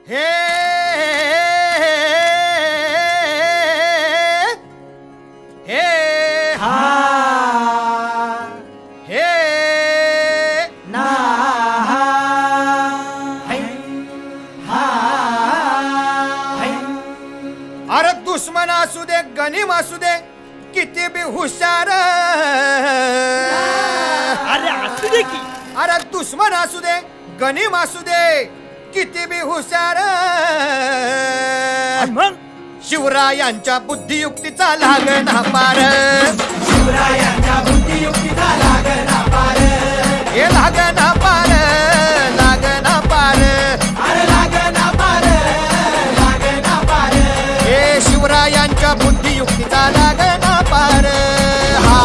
हे हे हा हे ना अरे दुश्मन असू दे गनीम असू दे किती बी हुशार अरे असू दे की अरे दुश्मन असू दे गनीम असू दे किती बी हुशार मग शिवरायांच्या बुद्धियुक्तीचा लागना पार शिवरायांच्या बुद्धियुक्तीचा लागना पार हे लागना पार लागना पार अरे लागना पार लागना पार हे शिवरायांच्या बुद्धियुक्तीचा लागना पार हा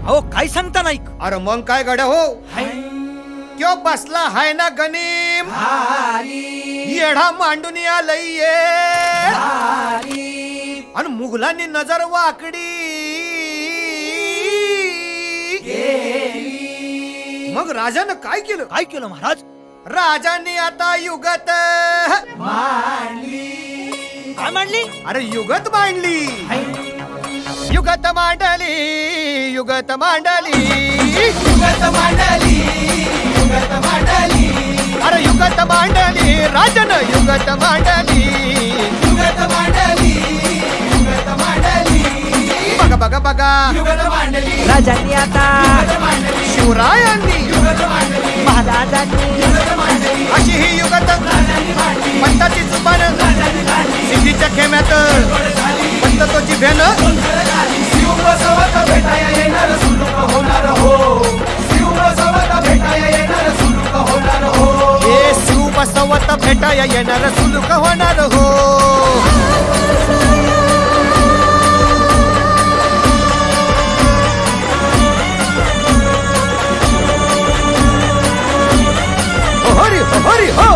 अहो काय सांगता नाही अरे मग काय गड्या हो क्यों बसला हाय ना गनीम येढा मांडून आलंय आणि मुघलांनी नजर वाकडी मग राजानं काय केलं महाराज राजांनी आता युगत काय मांडली अरे युगत मांडली युगत मांडली युगत मांडली युगत मांडली युगत मांडली अरे युगत मांडली राजन युगत मांडली युगत मांडली युगत मांडली बघा बघा बघा युगत मांडली राजांनी आता युगत मांडली शिवरायांनी युगत मांडली महाराजांनी युगत मांडली अशी ही युगत राजांनी मांडली पंताची जुबान राजांनी काढली सिद्धीच्या खेम्यात पंत तो जिभेन शिव बसवत भेटाया येणार सुलूक होणार हो शिव बसवत भेटाया येणार सुलूक होणार हो हे शिव बसवत भेटाया येणार सुलूक होणार हो हरी हरी हो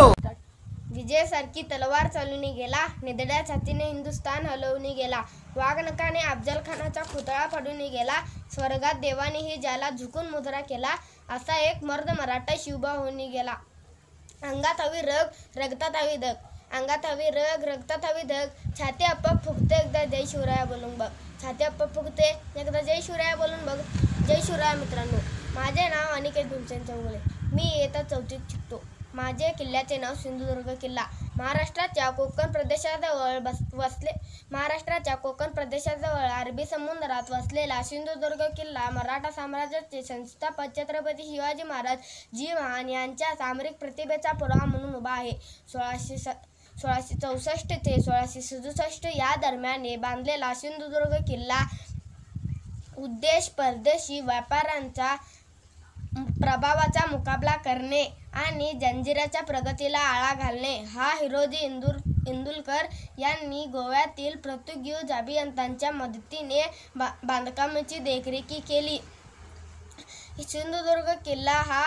विजयासारखी तलवार चालून गेला निधड्या छातीने हिंदुस्थान हलवून गेला वाघनकाने अफजल खानाचा पुतळा पडून गेला स्वर्गात देवानेही ज्याला झुकून मुजरा केला असा एक मर्द मराठा शिवबा होऊन गेला अंगात हवी रग रक्तात हवी धग अंगात हवी रग रक्तात हवी धग छाती आपोआप फुगते एकदा जय शिवराया बोलून बघ छाती आपोआप फुगते एकदा जय शिवराया बोलून बघ जय शिवराया मित्रांनो माझे नाव अनिकेत भीमसेन चौगुले मी इयत्ता 4थीत शिकतो माझे किल्ल्याचे नाव सिंधुदुर्ग किल्ला महाराष्ट्राच्या कोकण प्रदेशाजवळ अरबी समुद्रात वसलेला सिंधुदुर्ग किल्ला मराठा साम्राज्याचे संस्थापक छत्रपती शिवाजी महाराज जी महान यांच्या सामरिक प्रतिभेचा पुरावा म्हणून उभा आहे 1664 ते 1667 या दरम्यान बांधलेला सिंधुदुर्ग किल्ला उद्देश परदेशी व्यापाऱ्यांचा प्रभावाचा मुकाबला करणे आणि जंजिराच्या प्रगतीला आळा घालणे हा हिरोजी इंदुलकर यांनी गोव्यातील पोर्तुगीज अभियंत्यांच्या मदतीने बांधकामाची देखरेखी केली. सिंधुदुर्ग किल्ला हा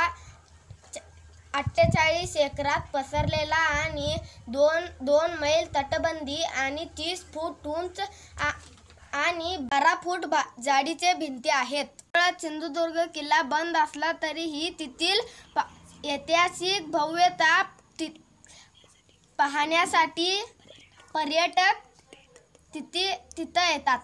48 एकरात पसरलेला आणि 2 मैल तटबंदी आणि 30 फूट उंच आणि 12 फूट जाडीचे भिंती आहेत. सिंधुदुर्ग किल्ला बंद असला तरीही तेथील ऐतिहासिक भव्यता पाहण्यासाठी पर्यटक तिथे येतात.